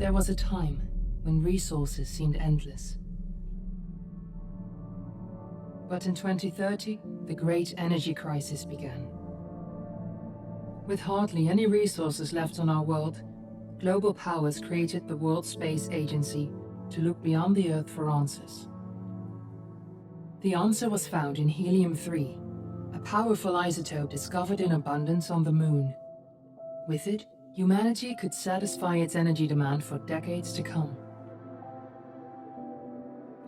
There was a time when resources seemed endless. But in 2030, the great energy crisis began. With hardly any resources left on our world, global powers created the World Space Agency to look beyond the Earth for answers. The answer was found in helium-3, a powerful isotope discovered in abundance on the Moon. With it, humanity could satisfy its energy demand for decades to come.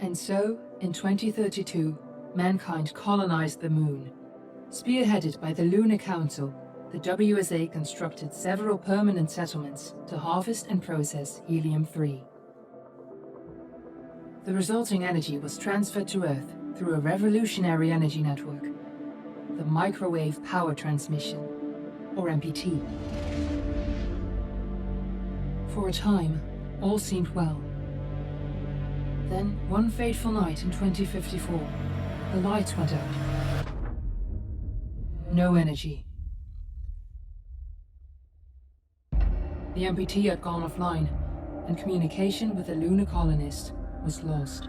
And so, in 2032, mankind colonized the Moon. Spearheaded by the Lunar Council, the WSA constructed several permanent settlements to harvest and process helium-3. The resulting energy was transferred to Earth through a revolutionary energy network, the Microwave Power Transmission, or MPT. For a time, all seemed well. Then, one fateful night in 2054, the lights went out. No energy. The MPT had gone offline, and communication with the lunar colonist was lost.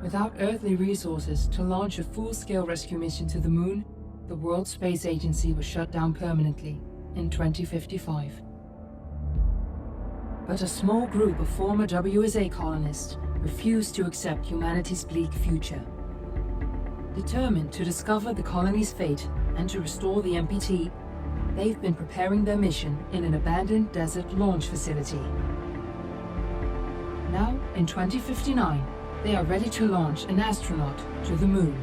Without earthly resources to launch a full-scale rescue mission to the Moon, the World Space Agency was shut down permanently in 2055. But a small group of former WSA colonists refused to accept humanity's bleak future. Determined to discover the colony's fate and to restore the MPT, they've been preparing their mission in an abandoned desert launch facility. Now, in 2059, they are ready to launch an astronaut to the Moon.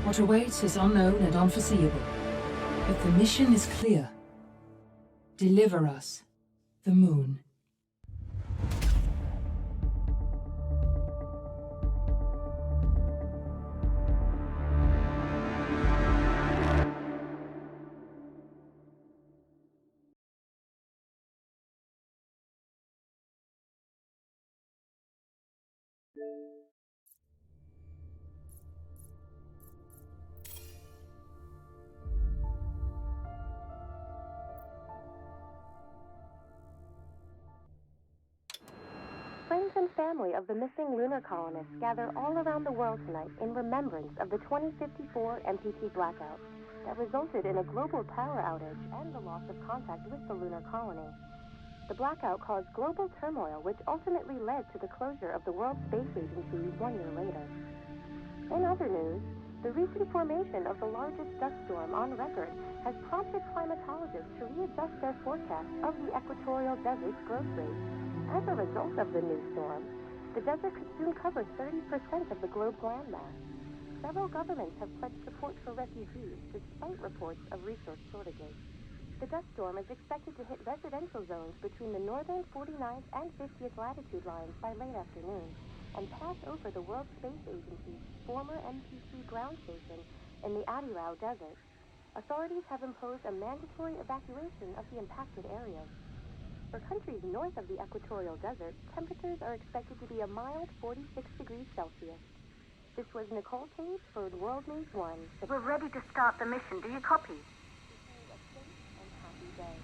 What awaits is unknown and unforeseeable, but the mission is clear. Deliver us the Moon. Friends and family of the missing lunar colonists gather all around the world tonight in remembrance of the 2054 MPT blackout that resulted in a global power outage and the loss of contact with the lunar colony. The blackout caused global turmoil, which ultimately led to the closure of the World Space Agency 1 year later. In other news, the recent formation of the largest dust storm on record has prompted climatologists to readjust their forecast of the equatorial desert's growth rate. As a result of the new storm, the desert could soon cover 30% of the globe's landmass. Several governments have pledged support for refugees despite reports of resource shortages. The dust storm is expected to hit residential zones between the northern 49th and 50th latitude lines by late afternoon and pass over the World Space Agency's former MPT ground station in the Adirau Desert. Authorities have imposed a mandatory evacuation of the impacted areas. For countries north of the equatorial desert, temperatures are expected to be a mild 46 degrees Celsius. This was Nicole Cage for World News 1. We're ready to start the mission. Do you copy? A safe and happy day.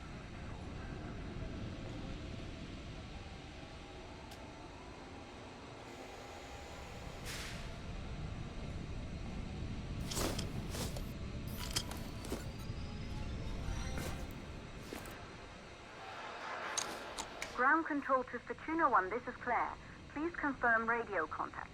Ground control to Fortuna 1, this is Claire. Please confirm radio contact.